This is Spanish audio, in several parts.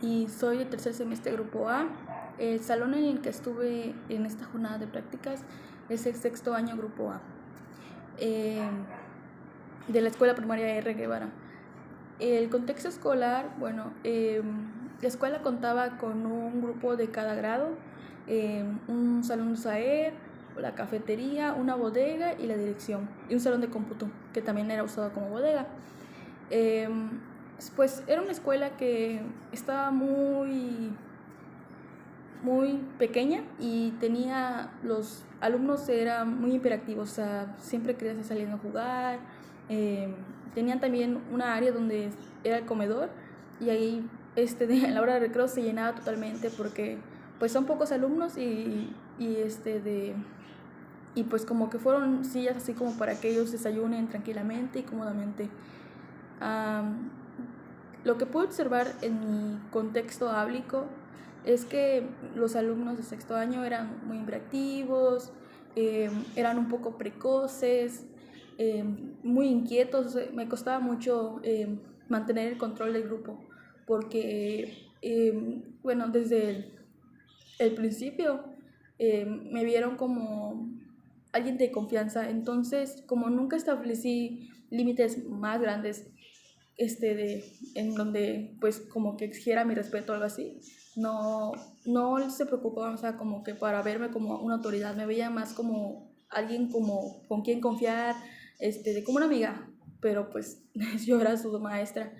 y soy de tercer semestre Grupo A. El salón en el que estuve en esta jornada de prácticas es el sexto año Grupo A, de la Escuela Primaria R. Guevara. El contexto escolar, bueno, la escuela contaba con un grupo de cada grado, un salón de SAER, la cafetería, una bodega y la dirección, y un salón de cómputo que también era usado como bodega. Pues era una escuela que estaba muy pequeña y los alumnos eran muy hiperactivos, o sea, siempre querían estar saliendo a jugar. Tenían también una área donde era el comedor y ahí a la hora de recreo se llenaba totalmente porque pues son pocos alumnos y pues como que fueron sillas así como para que ellos desayunen tranquilamente y cómodamente. Lo que puedo observar en mi contexto áblico es que los alumnos de sexto año eran muy hiperactivos, eran un poco precoces, muy inquietos. Me costaba mucho mantener el control del grupo porque, bueno, desde el principio me vieron como alguien de confianza. Entonces, como nunca establecí límites más grandes en donde pues como que exigiera mi respeto o algo así, no se preocupaban, o sea, como que para verme como una autoridad, me veía más como alguien como con quien confiar, como una amiga, pero pues yo era su maestra.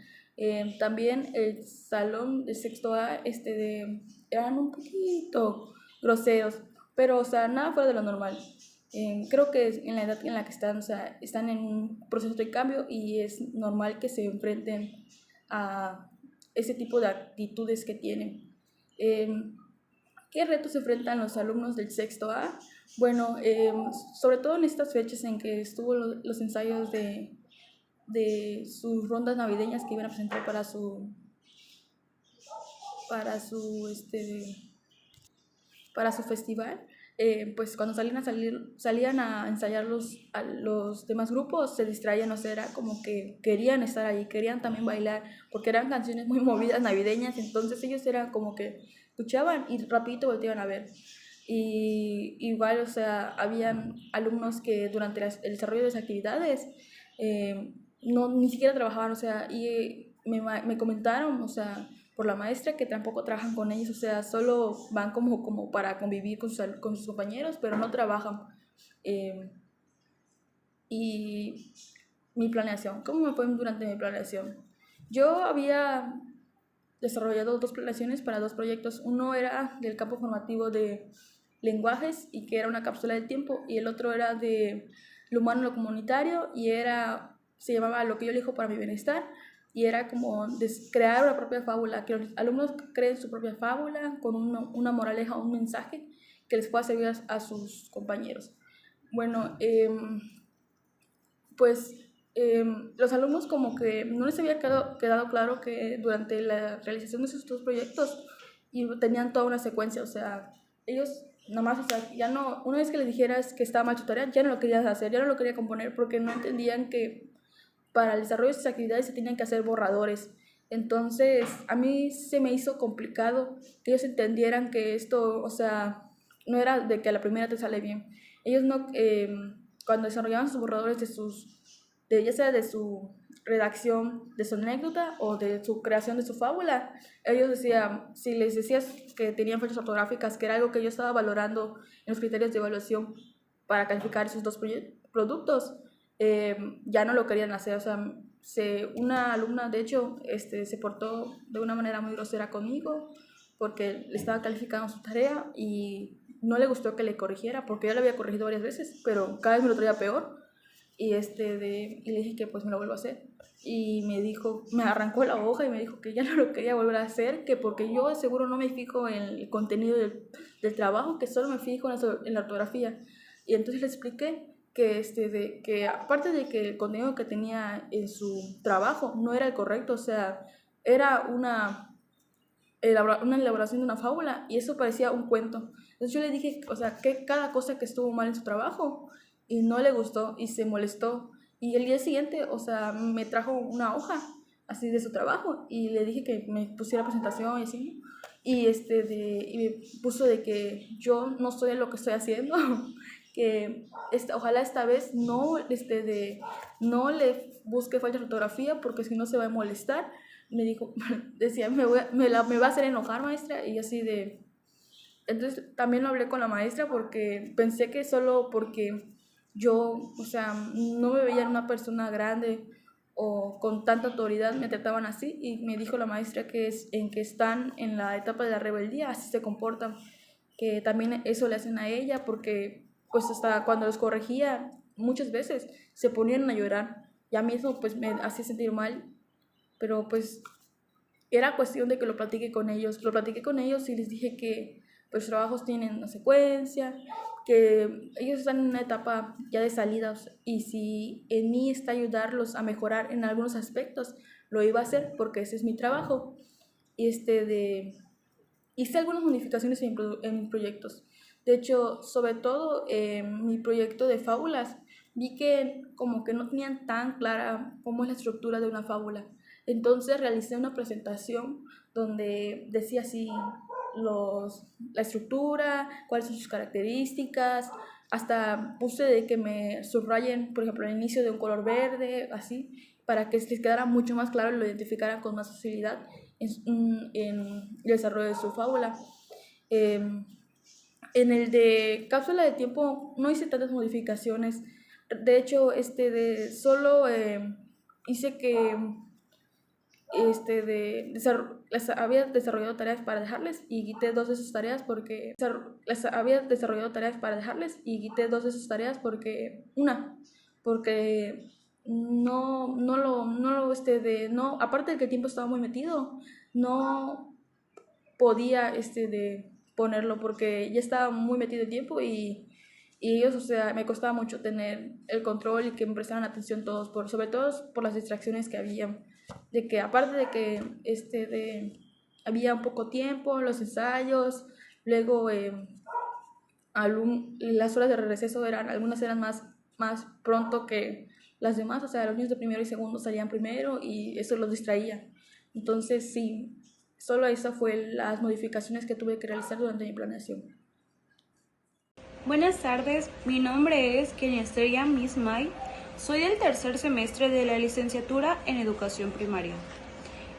También el salón de sexto A, eran un poquito groseros, pero o sea, nada fuera de lo normal. Creo que en la edad en la que están, o sea, están en un proceso de cambio y es normal que se enfrenten a ese tipo de actitudes que tienen. ¿Qué retos se enfrentan los alumnos del sexto A? Bueno, sobre todo en estas fechas en que estuvo los ensayos de sus rondas navideñas que iban a presentar para su, para su festival. Pues cuando salían a ensayar a los demás grupos, se distraían, o sea, era como que querían estar ahí, querían también bailar, porque eran canciones muy movidas navideñas, entonces ellos eran como que escuchaban y rapidito volteaban a ver. Y igual, o sea, habían alumnos que durante el desarrollo de las actividades ni siquiera trabajaban, o sea, y me comentaron, o sea, por la maestra, que tampoco trabajan con ellos, o sea, solo van como para convivir con sus compañeros, pero no trabajan. Y mi planeación, ¿cómo me fue durante mi planeación? Yo había desarrollado dos planeaciones para dos proyectos. Uno era del campo formativo de lenguajes y que era una cápsula del tiempo, y el otro era de lo humano, lo comunitario, y se llamaba Lo que yo elijo para mi bienestar, y era como crear una propia fábula, que los alumnos creen su propia fábula con una moraleja, un mensaje que les pueda servir a sus compañeros. Bueno, pues los alumnos como que no les había quedado claro que durante la realización de sus dos proyectos tenían toda una secuencia, o sea, ellos nomás, o sea, ya no, una vez que les dijeras que estaba mal su tarea, ya no lo querías hacer, ya no lo quería componer, porque no entendían que para el desarrollo de sus actividades se tenían que hacer borradores. Entonces, a mí se me hizo complicado que ellos entendieran que esto, o sea, no era de que a la primera te sale bien. Ellos no, cuando desarrollaban sus borradores ya sea de su redacción de su anécdota o de su creación de su fábula, ellos decían, si les decías que tenían faltas ortográficas, que era algo que yo estaba valorando en los criterios de evaluación para calificar esos dos productos, ya no lo querían hacer. O sea, una alumna de hecho se portó de una manera muy grosera conmigo porque le estaba calificando su tarea y no le gustó que le corrigiera, porque yo le había corregido varias veces, pero cada vez me lo traía peor. Y, y le dije que pues me lo vuelvo a hacer. Y me arrancó la hoja y me dijo que ya no lo quería volver a hacer, que porque yo seguro no me fijo en el contenido del trabajo, que solo me fijo en la ortografía. Y entonces le expliqué que aparte de que el contenido que tenía en su trabajo no era el correcto, o sea, era una elaboración de una fábula y eso parecía un cuento. Entonces yo le dije, o sea, que cada cosa que estuvo mal en su trabajo, y no le gustó y se molestó. Y el día siguiente, o sea, me trajo una hoja así de su trabajo, y le dije que me pusiera presentación y así, y, y me puso de que yo no soy lo que estoy haciendo, que ojalá esta vez no le busque falta de ortografía porque si no se va a molestar. Me dijo, decía, me va a hacer enojar, maestra, y así de... Entonces también lo hablé con la maestra porque pensé que solo porque yo, o sea, no me veía una persona grande o con tanta autoridad me trataban así, y me dijo la maestra que que están en la etapa de la rebeldía, así se comportan, que también eso le hacen a ella porque pues hasta cuando los corregía muchas veces se ponían a llorar, y a mí eso pues me hacía sentir mal, pero pues era cuestión de que lo platiqué con ellos y les dije que pues los trabajos tienen una secuencia, que ellos están en una etapa ya de salidas, y si en mí está ayudarlos a mejorar en algunos aspectos, lo iba a hacer porque ese es mi trabajo. Y hice algunas modificaciones en mis proyectos. De hecho, sobre todo mi proyecto de fábulas, vi que como que no tenían tan clara cómo es la estructura de una fábula. Entonces realicé una presentación donde decía así la estructura, cuáles son sus características, hasta puse de que me subrayen, por ejemplo, el inicio de un color verde, así, para que les quedara mucho más claro y lo identificaran con más facilidad en el desarrollo de su fábula. En el de cápsula de tiempo no hice tantas modificaciones. De hecho, solo hice que había desarrollado tareas para dejarles y quité dos de esas tareas porque porque no, aparte de que el tiempo estaba muy metido, no podía de ponerlo porque ya estaba muy metido el tiempo, y ellos, o sea, me costaba mucho tener el control y que me prestaran atención todos, sobre todo por las distracciones que había, de que aparte de que había un poco tiempo, los ensayos, luego las horas de receso algunas eran más pronto que las demás, o sea, los niños de primero y segundo salían primero y eso los distraía. Entonces sí, solo esas fueron las modificaciones que tuve que realizar durante mi planeación. Buenas tardes, mi nombre es Keniesteria Mismay, soy del tercer semestre de la licenciatura en Educación Primaria.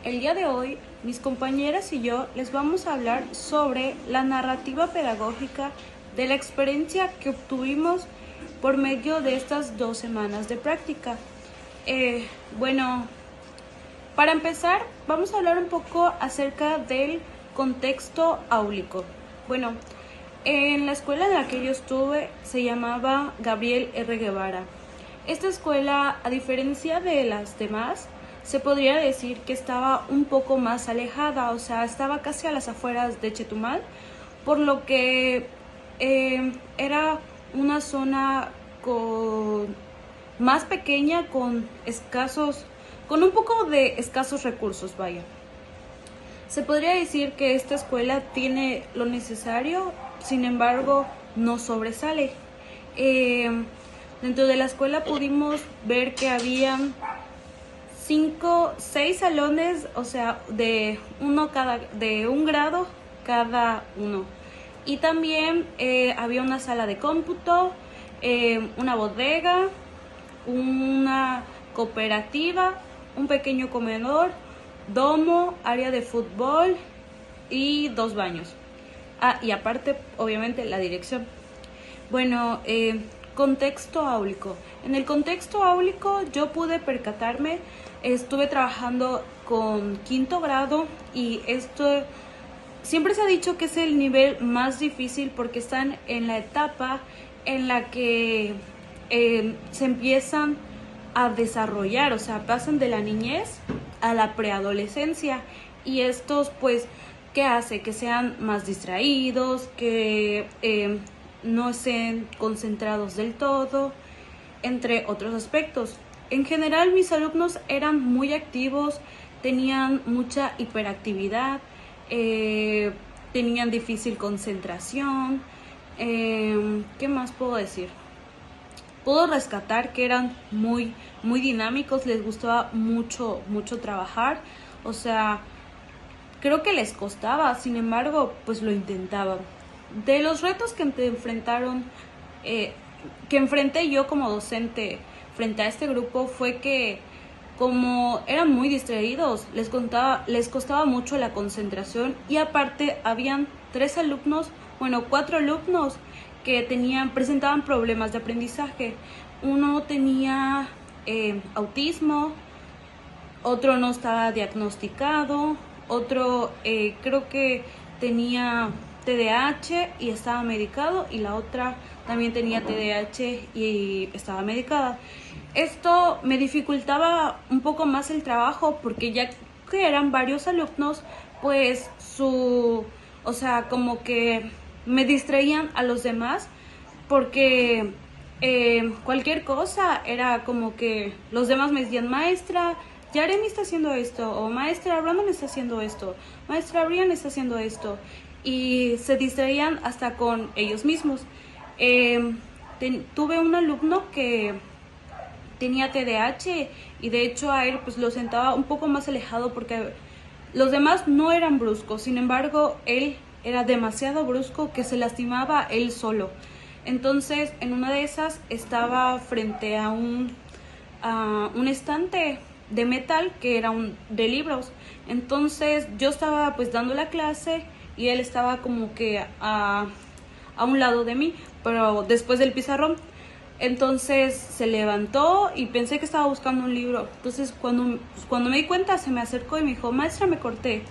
El día de hoy, mis compañeras y yo les vamos a hablar sobre la narrativa pedagógica de la experiencia que obtuvimos por medio de estas 2 semanas de práctica. Para empezar, vamos a hablar un poco acerca del contexto áulico. En la escuela en la que yo estuve se llamaba Gabriel R. Guevara. Esta escuela, a diferencia de las demás, se podría decir que estaba un poco más alejada, o sea, estaba casi a las afueras de Chetumal, por lo que era una zona más pequeña, con un poco de escasos recursos, vaya. Se podría decir que esta escuela tiene lo necesario, sin embargo, no sobresale. Dentro de la escuela pudimos ver que habían 6 salones, o sea, de un grado cada uno. Y también había una sala de cómputo, una bodega, una cooperativa, un pequeño comedor, domo, área de fútbol y 2 baños. Y aparte, obviamente, la dirección. Contexto áulico. En el contexto áulico yo pude percatarme, estuve trabajando con 5º grado y esto siempre se ha dicho que es el nivel más difícil porque están en la etapa en la que se empiezan a desarrollar, o sea, pasan de la niñez a la preadolescencia, y estos pues, ¿qué hace? Que sean más distraídos, que no estén concentrados del todo, entre otros aspectos. En general, mis alumnos eran muy activos, tenían mucha hiperactividad, tenían difícil concentración. ¿Qué más puedo decir? puedo rescatar que eran muy, muy dinámicos, les gustaba mucho, mucho trabajar. O sea, creo que les costaba, sin embargo, pues lo intentaban. De los retos que te enfrentaron, que enfrenté yo como docente frente a este grupo, fue que como eran muy distraídos, les costaba mucho la concentración, y aparte habían 4 alumnos que presentaban problemas de aprendizaje. Uno tenía autismo, otro no estaba diagnosticado, otro creo que tenía TDAH y estaba medicado, y la otra también tenía TDAH y estaba medicada. Esto me dificultaba un poco más el trabajo, porque ya que eran varios alumnos, pues o sea, como que me distraían a los demás, porque cualquier cosa era como que los demás me decían: maestra, Yaremi está haciendo esto, o maestra, Brandon está haciendo esto, maestra, Brian está haciendo esto, y se distraían hasta con ellos mismos. Tuve un alumno que tenía TDAH, y de hecho a él pues lo sentaba un poco más alejado, porque los demás no eran bruscos, sin embargo él era demasiado brusco, que se lastimaba él solo. Entonces, en una de esas estaba frente a un estante de metal que era de libros. Entonces yo estaba pues dando la clase, y él estaba como que a un lado de mí, pero después del pizarrón. Entonces se levantó y pensé que estaba buscando un libro. Entonces cuando me di cuenta, se me acercó y me dijo: maestra, me corté.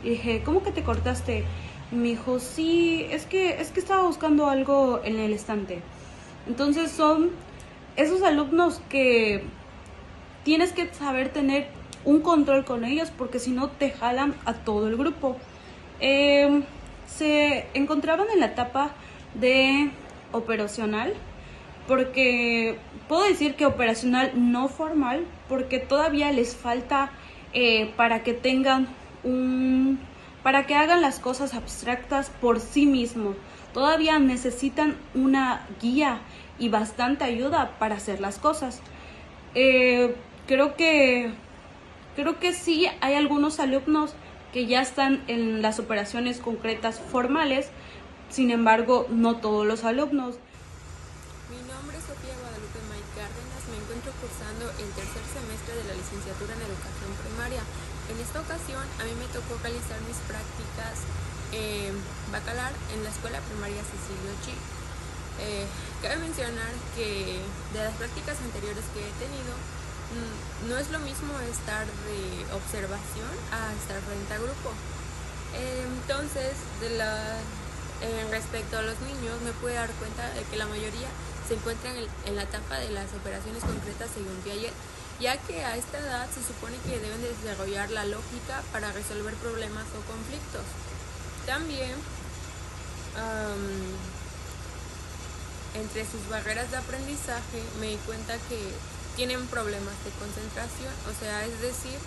Y dije: ¿cómo que te cortaste? Y me dijo: sí, es que estaba buscando algo en el estante. Entonces son esos alumnos que tienes que saber tener un control con ellos, porque si no te jalan a todo el grupo. Se encontraban en la etapa de operacional, porque puedo decir que operacional no formal, porque todavía les falta para que tengan para que hagan las cosas abstractas por sí mismos. Todavía necesitan una guía y bastante ayuda para hacer las cosas. Creo que sí hay algunos alumnos que ya están en las operaciones concretas formales, sin embargo, no todos los alumnos. Mi nombre es Sofía Guadalupe May Cárdenas, me encuentro cursando el tercer semestre de la licenciatura en educación primaria. En esta ocasión a mí me tocó realizar mis prácticas bacalar en la escuela primaria Cecilio Chi. Cabe mencionar que de las prácticas anteriores que he tenido, no es lo mismo estar de observación a estar frente a grupo. Entonces, respecto a los niños, me pude dar cuenta de que la mayoría se encuentran en la etapa de las operaciones concretas según Piaget, ya que a esta edad se supone que deben desarrollar la lógica para resolver problemas o conflictos. También, entre sus barreras de aprendizaje, me di cuenta que tienen problemas de concentración, o sea, es decir,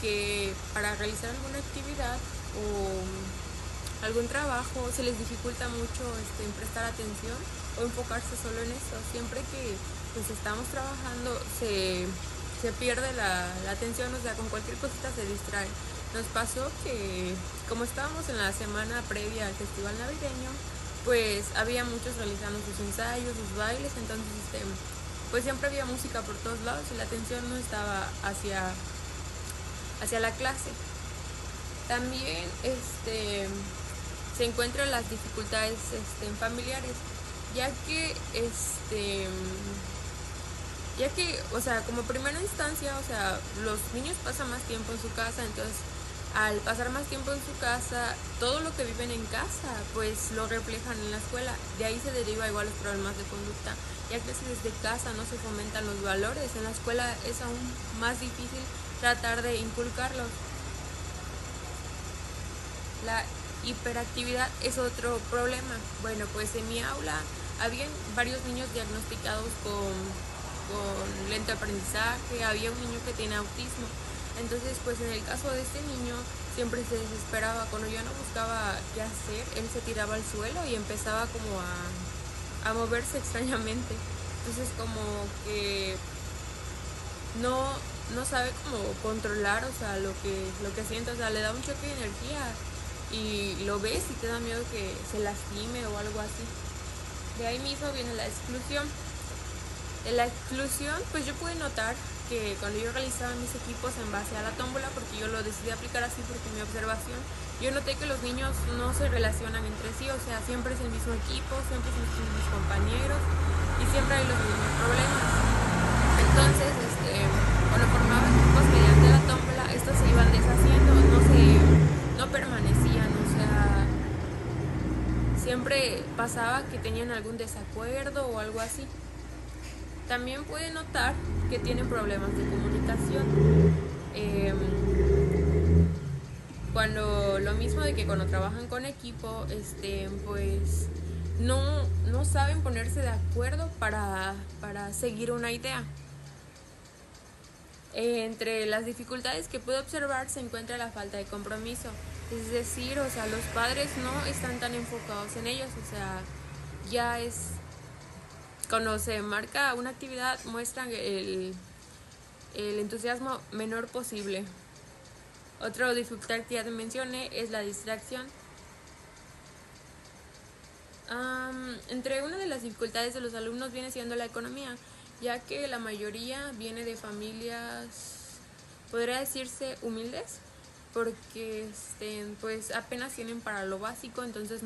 que para realizar alguna actividad o algún trabajo se les dificulta mucho en prestar atención o enfocarse solo en eso. Siempre que pues estamos trabajando se pierde la atención, o sea, con cualquier cosita se distrae. Nos pasó que como estábamos en la semana previa al festival navideño, pues había muchos realizando sus ensayos, sus bailes, entonces pues siempre había música por todos lados y la atención no estaba hacia la clase. También se encuentran las dificultades familiares, ya que o sea, como primera instancia, o sea, los niños pasan más tiempo en su casa, entonces al pasar más tiempo en su casa, todo lo que viven en casa pues lo reflejan en la escuela. De ahí se deriva igual los problemas de conducta, ya que si desde casa no se fomentan los valores, en la escuela es aún más difícil tratar de inculcarlos. La hiperactividad es otro problema. Bueno, pues en mi aula habían varios niños diagnosticados con lento aprendizaje, había un niño que tiene autismo. Entonces, pues en el caso de este niño, siempre se desesperaba. Cuando yo no buscaba qué hacer, él se tiraba al suelo y empezaba como a moverse extrañamente. entonces como que no sabe cómo controlar, o sea, lo que siente, o sea, le da un choque de energía y lo ves y te da miedo que se lastime o algo así. De ahí mismo viene la exclusión. En la exclusión, pues yo pude notar que cuando yo realizaba mis equipos en base a la tómbola, porque yo lo decidí aplicar así porque en mi observación, yo noté que los niños no se relacionan entre sí, o sea, siempre es el mismo equipo, siempre son los mismos compañeros y siempre hay los mismos problemas. Entonces, cuando formaban equipos mediante la tómbola, estos se iban deshaciendo, no permanecían, o sea, siempre pasaba que tenían algún desacuerdo o algo así. También puede notar que tienen problemas de comunicación. Cuando lo mismo de que cuando trabajan con equipo, pues no saben ponerse de acuerdo para seguir una idea. Entre las dificultades que puedo observar se encuentra la falta de compromiso. Es decir, o sea, los padres no están tan enfocados en ellos, o sea, ya es cuando se marca una actividad muestran el entusiasmo menor posible. Otra dificultad que ya te mencioné es la distracción. Entre una de las dificultades de los alumnos viene siendo la economía, ya que la mayoría viene de familias, podría decirse, humildes, porque pues apenas tienen para lo básico, entonces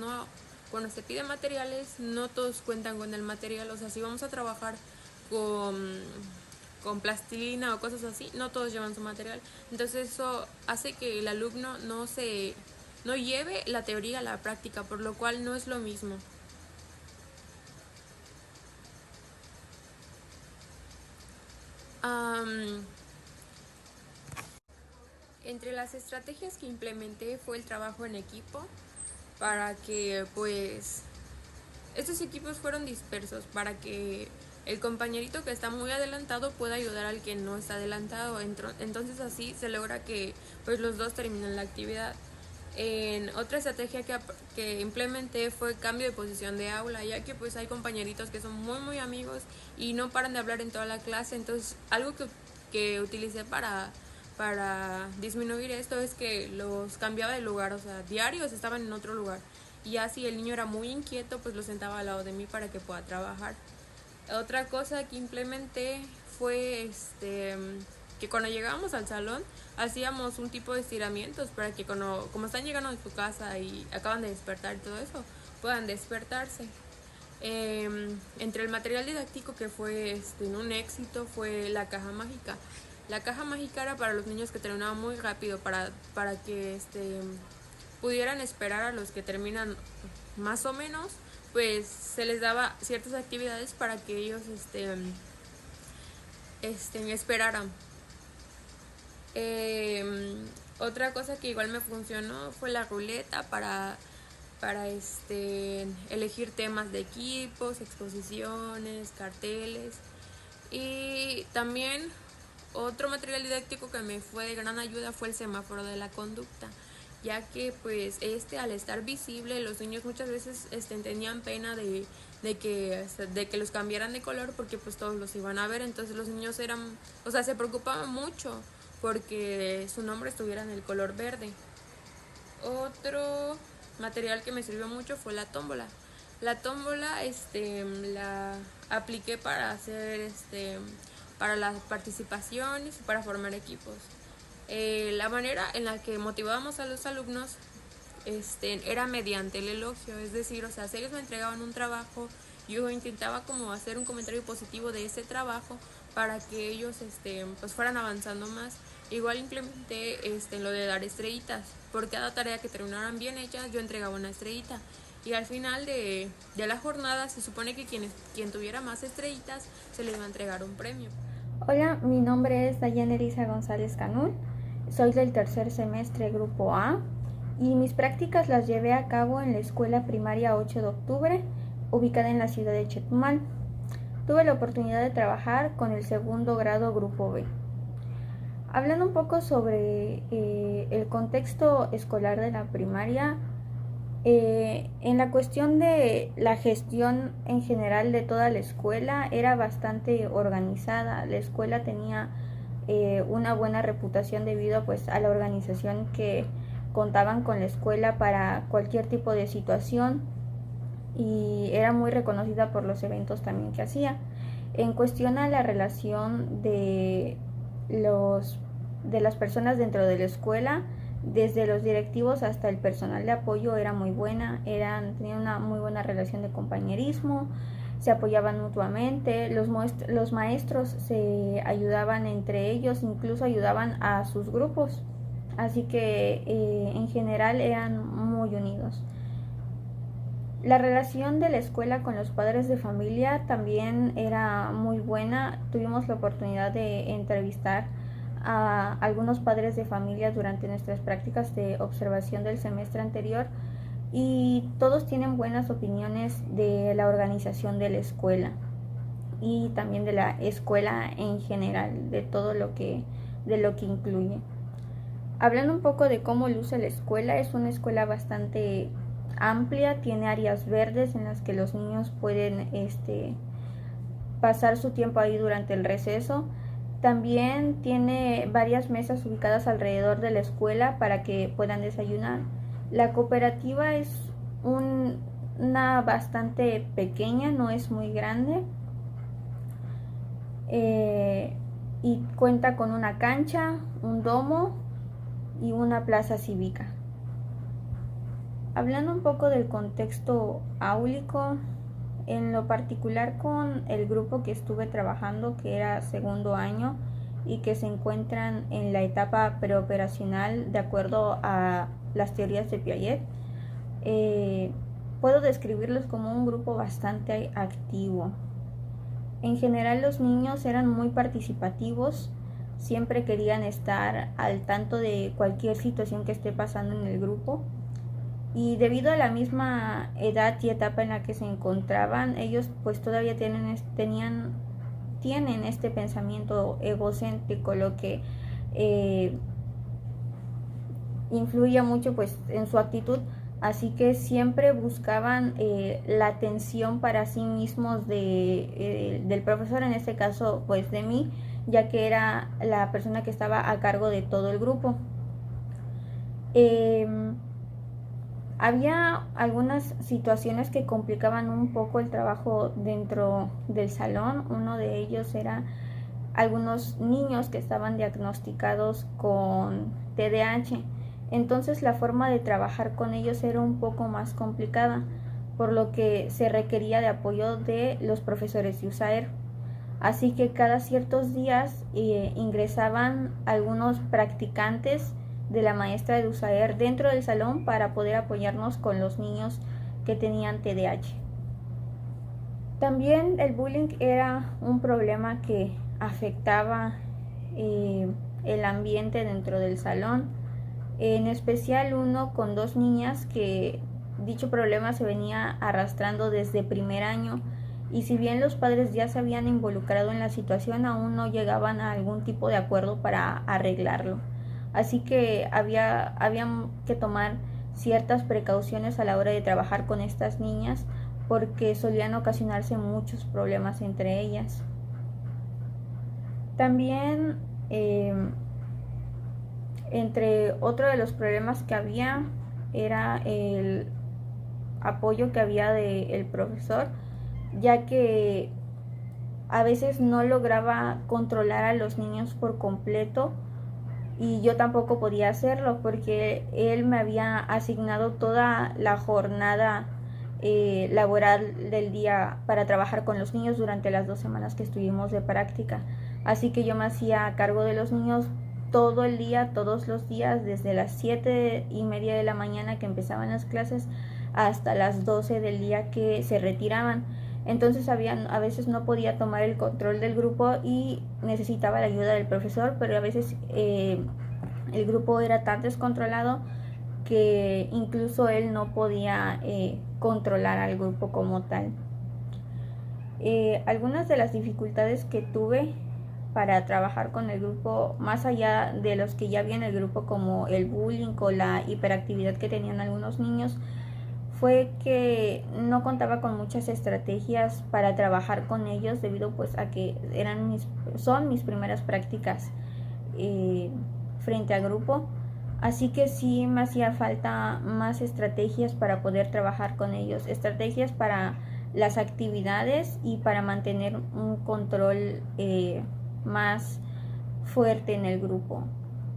cuando se piden materiales, no todos cuentan con el material, o sea, si vamos a trabajar con plastilina o cosas así, no todos llevan su material, entonces eso hace que el alumno no lleve la teoría a la práctica, por lo cual no es lo mismo. Entre las estrategias que implementé fue el trabajo en equipo para que pues estos equipos fueron dispersos para que el compañerito que está muy adelantado pueda ayudar al que no está adelantado, entonces así se logra que pues los dos terminen la actividad. Otra estrategia que implementé fue cambio de posición de aula, ya que pues hay compañeritos que son muy amigos y no paran de hablar en toda la clase, entonces algo que utilicé para disminuir esto es que los cambiaba de lugar, o sea, diarios estaban en otro lugar y ya si el niño era muy inquieto pues lo sentaba al lado de mí para que pueda trabajar. Otra cosa que implementé fue que cuando llegábamos al salón hacíamos un tipo de estiramientos para que como están llegando de su casa y acaban de despertar y todo eso, puedan despertarse. Entre el material didáctico que fue un éxito fue la caja mágica. La caja mágica era para los niños que terminaban muy rápido, para que pudieran esperar a los que terminan más o menos, pues se les daba ciertas actividades para que ellos esperaran. Otra cosa que igual me funcionó fue la ruleta para elegir temas de equipos, exposiciones, carteles. Y también otro material didáctico que me fue de gran ayuda fue el semáforo de la conducta, ya que pues al estar visible los niños muchas veces tenían pena de que los cambiaran de color porque pues todos los iban a ver, entonces los niños se preocupaban mucho porque su nombre estuviera en el color verde. Otro material que me sirvió mucho fue la tómbola. La tómbola la apliqué para hacer para las participaciones y para formar equipos. La manera en la que motivábamos a los alumnos era mediante el elogio, es decir, o sea, si ellos me entregaban un trabajo, yo intentaba como hacer un comentario positivo de ese trabajo para que ellos pues fueran avanzando más. Igual implementé lo de dar estrellitas. Por cada tarea que terminaran bien hechas, yo entregaba una estrellita. Y al final de la jornada se supone que quien tuviera más estrellitas se le iba a entregar un premio. Hola, mi nombre es Dayana Elisa González Canún, soy del tercer semestre Grupo A y mis prácticas las llevé a cabo en la Escuela Primaria 8 de Octubre, ubicada en la ciudad de Chetumal. Tuve la oportunidad de trabajar con el segundo grado Grupo B. Hablando un poco sobre el contexto escolar de la primaria, En la cuestión de la gestión en general de toda la escuela era bastante organizada. La escuela tenía una buena reputación debido pues a la organización que contaban con la escuela para cualquier tipo de situación y era muy reconocida por los eventos también que hacía. En cuestión a la relación de las personas dentro de la escuela, desde los directivos hasta el personal de apoyo era muy buena, tenían una muy buena relación de compañerismo, se apoyaban mutuamente, los maestros se ayudaban entre ellos, incluso ayudaban a sus grupos, así que en general eran muy unidos. La relación de la escuela con los padres de familia también era muy buena. Tuvimos la oportunidad de entrevistar a algunos padres de familia durante nuestras prácticas de observación del semestre anterior y todos tienen buenas opiniones de la organización de la escuela y también de la escuela en general, de todo lo que incluye. Hablando un poco de cómo luce la escuela, es una escuela bastante amplia, tiene áreas verdes en las que los niños pueden pasar su tiempo ahí durante el receso. También tiene varias mesas ubicadas alrededor de la escuela para que puedan desayunar. La cooperativa es una bastante pequeña, no es muy grande, y cuenta con una cancha, un domo y una plaza cívica. Hablando un poco del contexto áulico, en lo particular con el grupo que estuve trabajando, que era segundo año y que se encuentran en la etapa preoperacional de acuerdo a las teorías de Piaget, puedo describirlos como un grupo bastante activo. En general los niños eran muy participativos, siempre querían estar al tanto de cualquier situación que esté pasando en el grupo. Y debido a la misma edad y etapa en la que se encontraban, ellos pues todavía tienen este pensamiento egocéntrico, lo que influye mucho pues en su actitud, así que siempre buscaban la atención para sí mismos del profesor, en este caso pues de mí, ya que era la persona que estaba a cargo de todo el grupo. Había algunas situaciones que complicaban un poco el trabajo dentro del salón. Uno de ellos era algunos niños que estaban diagnosticados con TDAH. Entonces la forma de trabajar con ellos era un poco más complicada, por lo que se requería de apoyo de los profesores de USAER. Así que cada ciertos días ingresaban algunos practicantes de la maestra de USAER dentro del salón para poder apoyarnos con los niños que tenían TDAH. También el bullying era un problema que afectaba el ambiente dentro del salón, en especial uno con dos niñas que dicho problema se venía arrastrando desde primer año, y si bien los padres ya se habían involucrado en la situación, aún no llegaban a algún tipo de acuerdo para arreglarlo. Así que había que tomar ciertas precauciones a la hora de trabajar con estas niñas, porque solían ocasionarse muchos problemas entre ellas. También, entre otro de los problemas que había, era el apoyo que había del profesor, ya que a veces no lograba controlar a los niños por completo, y yo tampoco podía hacerlo porque él me había asignado toda la jornada laboral del día para trabajar con los niños durante las 2 semanas que estuvimos de práctica. Así que yo me hacía a cargo de los niños todo el día, todos los días, desde las 7:30 de la mañana que empezaban las clases hasta las 12 del día que se retiraban. Entonces a veces no podía tomar el control del grupo y necesitaba la ayuda del profesor, pero a veces el grupo era tan descontrolado que incluso él no podía controlar al grupo como tal. Algunas de las dificultades que tuve para trabajar con el grupo, más allá de los que ya había en el grupo, como el bullying o la hiperactividad que tenían algunos niños, fue que no contaba con muchas estrategias para trabajar con ellos debido pues a que son mis primeras prácticas frente a grupo, así que sí me hacía falta más estrategias para poder trabajar con ellos, estrategias para las actividades y para mantener un control más fuerte en el grupo.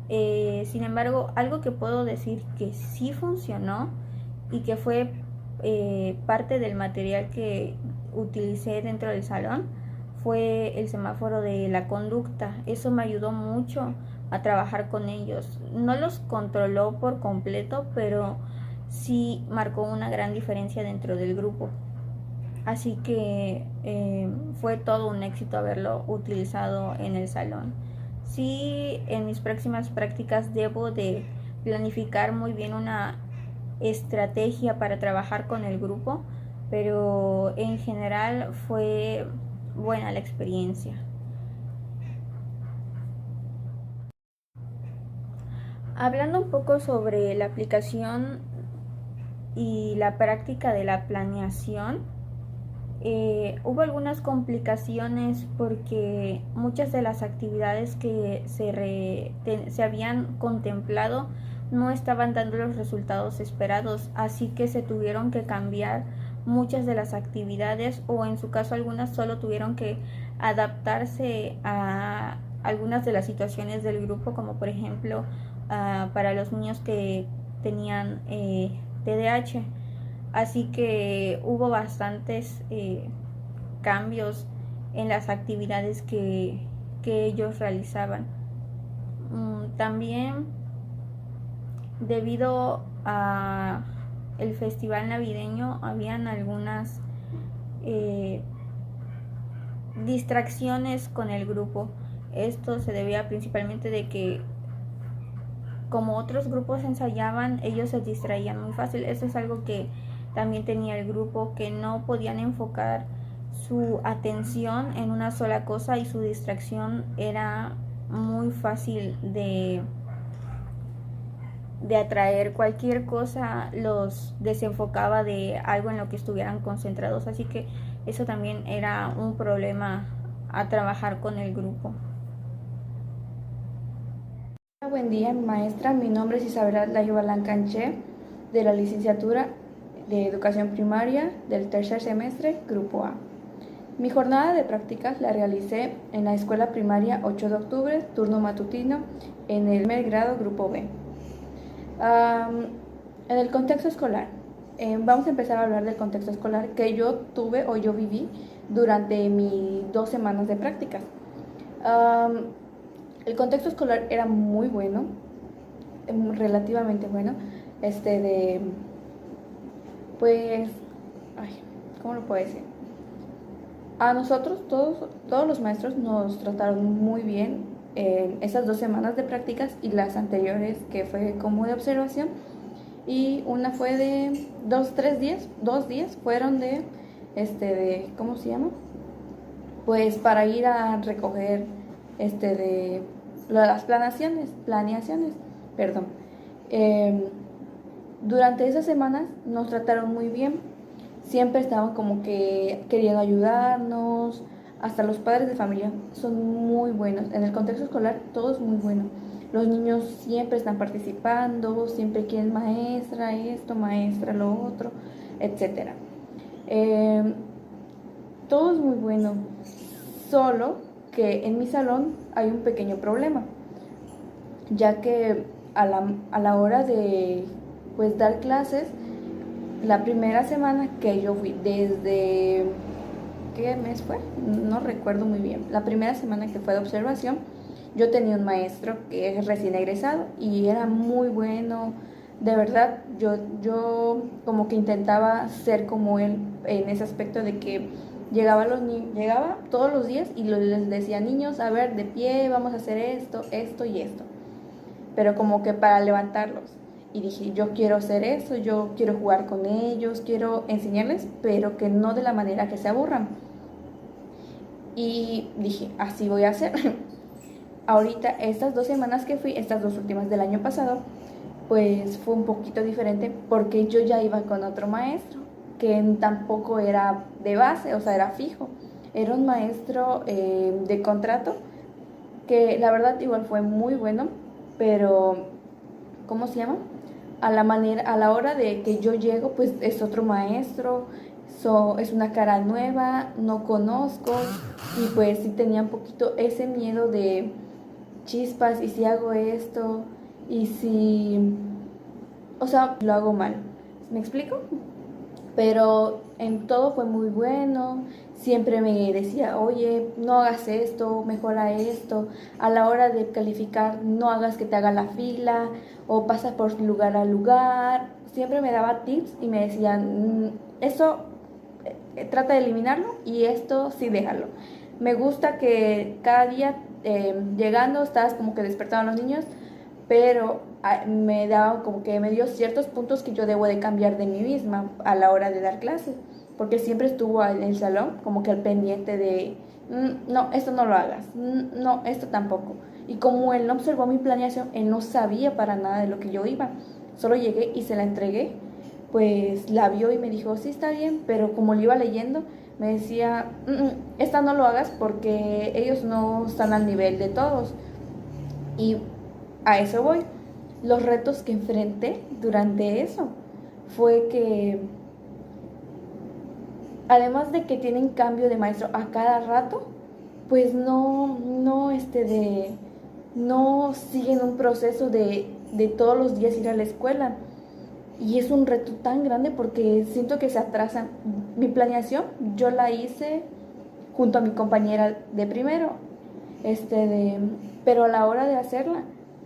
Sin embargo, algo que puedo decir que sí funcionó y que fue parte del material que utilicé dentro del salón fue el semáforo de la conducta. Eso me ayudó mucho a trabajar con ellos. No los controló por completo, pero sí marcó una gran diferencia dentro del grupo. Así que fue todo un éxito haberlo utilizado en el salón. Sí, en mis próximas prácticas debo de planificar muy bien una estrategia para trabajar con el grupo, pero en general fue buena la experiencia. Hablando un poco sobre la aplicación y la práctica de la planeación, hubo algunas complicaciones porque muchas de las actividades que se habían contemplado no estaban dando los resultados esperados, así que se tuvieron que cambiar muchas de las actividades, o en su caso algunas solo tuvieron que adaptarse a algunas de las situaciones del grupo, como por ejemplo para los niños que tenían TDAH. Así que hubo bastantes cambios en las actividades que ellos realizaban. También debido a el festival navideño habían algunas distracciones con el grupo. Esto se debía principalmente de que como otros grupos ensayaban, ellos se distraían muy fácil. Eso es algo que también tenía el grupo, que no podían enfocar su atención en una sola cosa y su distracción era muy fácil de atraer. Cualquier cosa los desenfocaba de algo en lo que estuvieran concentrados, así que eso también era un problema a trabajar con el grupo. Buen día, maestra. Mi nombre es Isabel Layubalán Canché, de la licenciatura de Educación Primaria del tercer semestre, Grupo A. Mi jornada de prácticas la realicé en la Escuela Primaria 8 de octubre, turno matutino, en el primer grado, Grupo B. En el contexto escolar, vamos a empezar a hablar del contexto escolar que yo tuve o yo viví durante mis 2 semanas de prácticas. El contexto escolar era muy bueno, relativamente bueno, ¿cómo lo puedo decir? A nosotros, todos los maestros nos trataron muy bien en esas 2 semanas de prácticas y las anteriores que fue como de observación, y una fue de 2 días fueron de ¿cómo se llama? Pues para ir a recoger de las planeaciones, perdón. Durante esas semanas nos trataron muy bien, siempre estaban como que queriendo ayudarnos, hasta los padres de familia son muy buenos, en el contexto escolar todo es muy bueno, los niños siempre están participando, siempre quieren maestra esto, maestra lo otro, etcétera. Todo es muy bueno, solo que en mi salón hay un pequeño problema, ya que a la hora de pues dar clases, la primera semana que yo fui, desde ¿qué mes fue? No recuerdo muy bien. La primera semana que fue de observación, yo tenía un maestro que es recién egresado y era muy bueno. De verdad, yo como que intentaba ser como él en ese aspecto de que llegaba todos los días y les decía, niños, a ver, de pie, vamos a hacer esto, esto y esto. Pero como que para levantarlos. Y dije, yo quiero hacer eso, yo quiero jugar con ellos, quiero enseñarles, pero que no de la manera que se aburran. Y dije, así voy a hacer. Ahorita, estas 2 semanas que fui, estas 2 últimas del año pasado, pues fue un poquito diferente porque yo ya iba con otro maestro que tampoco era de base, o sea, era fijo. Era un maestro de contrato que la verdad igual fue muy bueno, pero ¿cómo se llama? A la hora de que yo llego, pues es otro maestro, es una cara nueva, no conozco, y pues sí tenía un poquito ese miedo de chispas, y si hago esto, y si, o sea, lo hago mal. ¿Me explico? Pero en todo fue muy bueno, siempre me decía, oye, no hagas esto, mejora esto, a la hora de calificar no hagas que te haga la fila o pasa por lugar a lugar, siempre me daba tips y me decían, eso trata de eliminarlo y esto sí déjalo. Me gusta que cada día llegando estás como que despertaban los niños, pero me daba como que me dio ciertos puntos que yo debo de cambiar de mí misma a la hora de dar clases, porque siempre estuvo en el salón como que al pendiente de no, esto no lo hagas, no, esto tampoco. Y como él no observó mi planeación, él no sabía para nada de lo que yo iba. Solo llegué y se la entregué, pues la vio y me dijo, sí está bien, pero como lo iba leyendo, me decía, esta no lo hagas porque ellos no están al nivel de todos. Y a eso voy. Los retos que enfrenté durante eso fue que, además de que tienen cambio de maestro a cada rato, pues no siguen un proceso de todos los días ir a la escuela. Y es un reto tan grande porque siento que se atrasan. Mi planeación yo la hice junto a mi compañera de primero, pero a la hora de hacerla,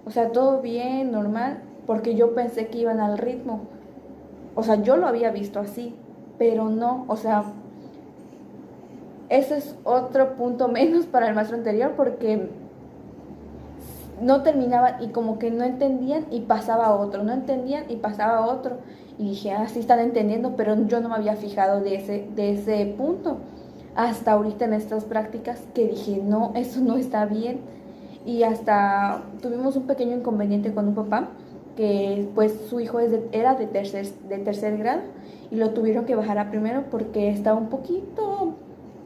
o sea, todo bien, normal, porque yo pensé que iban al ritmo. O sea, yo lo había visto así, pero no, o sea, ese es otro punto menos para el maestro anterior porque no terminaban y como que no entendían y pasaba otro, no entendían y pasaba otro. Y dije, sí están entendiendo, pero yo no me había fijado de ese punto. Hasta ahorita en estas prácticas que dije, no, eso no está bien. Y hasta tuvimos un pequeño inconveniente con un papá, que pues su hijo era de tercer grado y lo tuvieron que bajar a primero porque estaba un poquito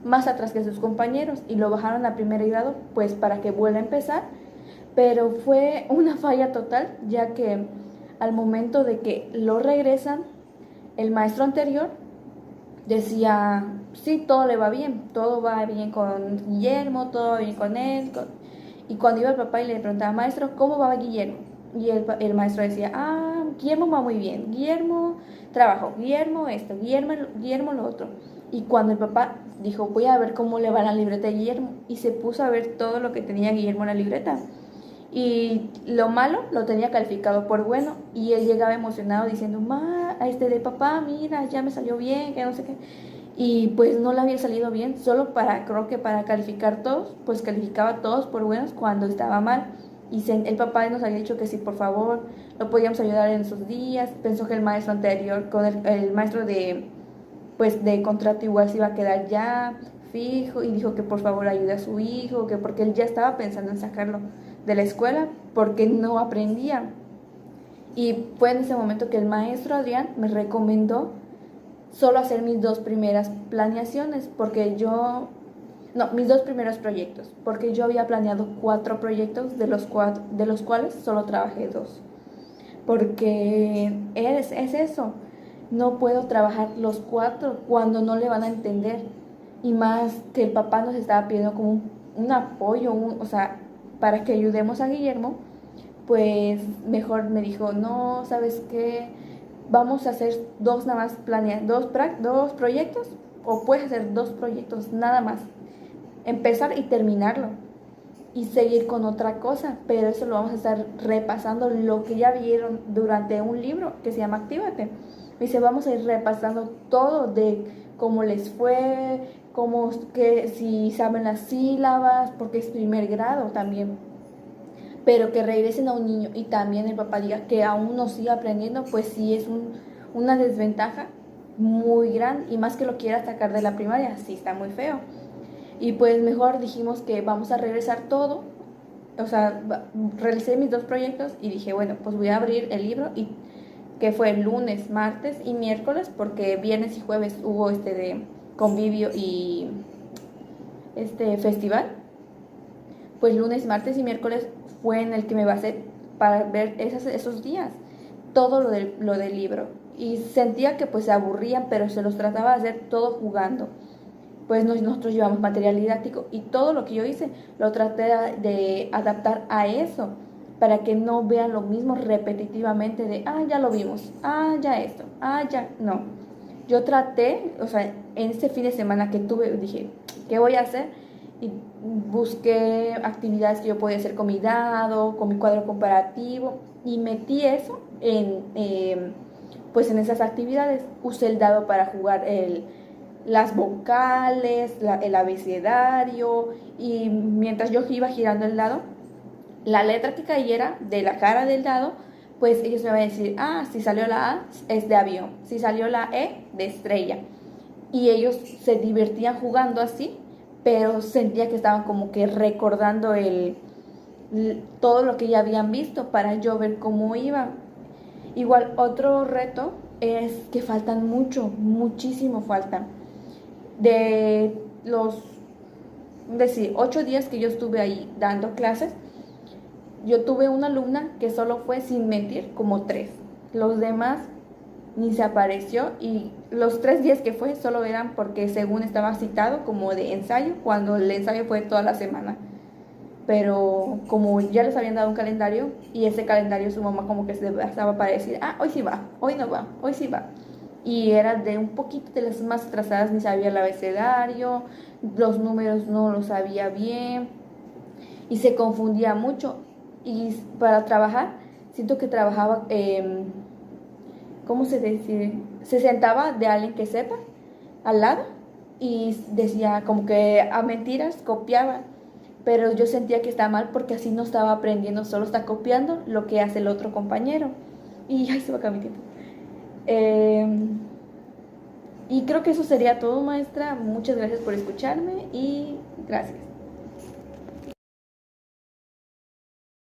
más atrás que sus compañeros y lo bajaron a primer grado pues para que vuelva a empezar. Pero fue una falla total, ya que al momento de que lo regresan, el maestro anterior decía, sí, todo le va bien, todo va bien con Guillermo, todo va bien con él. Y cuando iba el papá y le preguntaba, maestro, ¿cómo va Guillermo? Y el maestro decía, Guillermo va muy bien, Guillermo trabajó, Guillermo esto, Guillermo lo otro. Y cuando el papá dijo, voy a ver cómo le va la libreta de Guillermo, y se puso a ver todo lo que tenía Guillermo en la libreta. Y lo malo lo tenía calificado por bueno, y él llegaba emocionado diciendo, de papá, mira, ya me salió bien, que no sé qué. Y pues no le había salido bien, creo que para calificar todos, pues calificaba todos por buenos cuando estaba mal. Y el papá nos había dicho que sí, por favor, lo podíamos ayudar en esos días. Pensó que el maestro anterior, con el maestro de contrato igual se iba a quedar ya fijo, y dijo que por favor ayude a su hijo, que porque él ya estaba pensando en sacarlo de la escuela porque no aprendía. Y fue en ese momento que el maestro Adrián me recomendó solo hacer mis 2 primeras planeaciones, mis 2 primeros proyectos, porque yo había planeado 4 proyectos, de los cuales solo trabajé 2. Porque es eso, no puedo trabajar los 4 cuando no le van a entender. Y más que el papá nos estaba pidiendo como un apoyo, o sea, para que ayudemos a Guillermo, pues mejor me dijo, no, ¿sabes qué? Vamos a hacer 2 nada más, dos proyectos, o puedes hacer 2 proyectos nada más, empezar y terminarlo, y seguir con otra cosa, pero eso lo vamos a estar repasando, lo que ya vieron durante un libro que se llama Actívate. Me dice, vamos a ir repasando todo de cómo les fue, si saben las sílabas, porque es primer grado también. Pero que regresen a un niño y también el papá diga que aún no sigue aprendiendo, pues sí es una desventaja muy grande, y más que lo quiera sacar de la primaria, sí está muy feo. Y pues mejor dijimos que vamos a regresar todo o sea, realicé mis 2 proyectos y dije, bueno, pues voy a abrir el libro, y que fue lunes, martes y miércoles, porque viernes y jueves hubo de convivio y festival. Pues lunes, martes y miércoles fue en el que me basé para ver esos días todo lo del libro, y sentía que pues se aburrían, pero se los trataba de hacer todo jugando. Pues nosotros llevamos material didáctico y todo lo que yo hice lo traté de adaptar a eso, para que no vean lo mismo repetitivamente de, ya lo vimos, ya esto, ya, no. Yo traté, o sea, en este fin de semana que tuve, dije, ¿qué voy a hacer? Y busqué actividades que yo podía hacer con mi dado, con mi cuadro comparativo, y metí eso pues en esas actividades. Usé el dado para jugar las vocales, el abecedario, y mientras yo iba girando el dado, la letra que cayera de la cara del dado, pues ellos me van a decir, si salió la A es de avión, si salió la E de estrella. Y ellos se divertían jugando así, pero sentía que estaban como que recordando todo lo que ya habían visto, para yo ver cómo iba. Igual otro reto es que faltan muchísimo faltan. De los 8 días que yo estuve ahí dando clases, yo tuve una alumna que solo fue, sin mentir, como 3. Los demás ni se apareció, y los 3 días que fue solo eran porque según estaba citado como de ensayo, cuando el ensayo fue toda la semana. Pero como ya les habían dado un calendario, y ese calendario su mamá como que se basaba para decir, hoy sí va, hoy no va, hoy sí va. Y era de un poquito de las más atrasadas, ni sabía el abecedario, los números no los sabía bien, y se confundía mucho. Y para trabajar, siento que trabajaba, ¿cómo se dice? Se sentaba de alguien que sepa al lado, y decía como que a mentiras copiaba, pero yo sentía que estaba mal, porque así no estaba aprendiendo, solo está copiando lo que hace el otro compañero. Y ahí se va a acabar mi tiempo. Y creo que eso sería todo, maestra. Muchas gracias por escucharme, y gracias.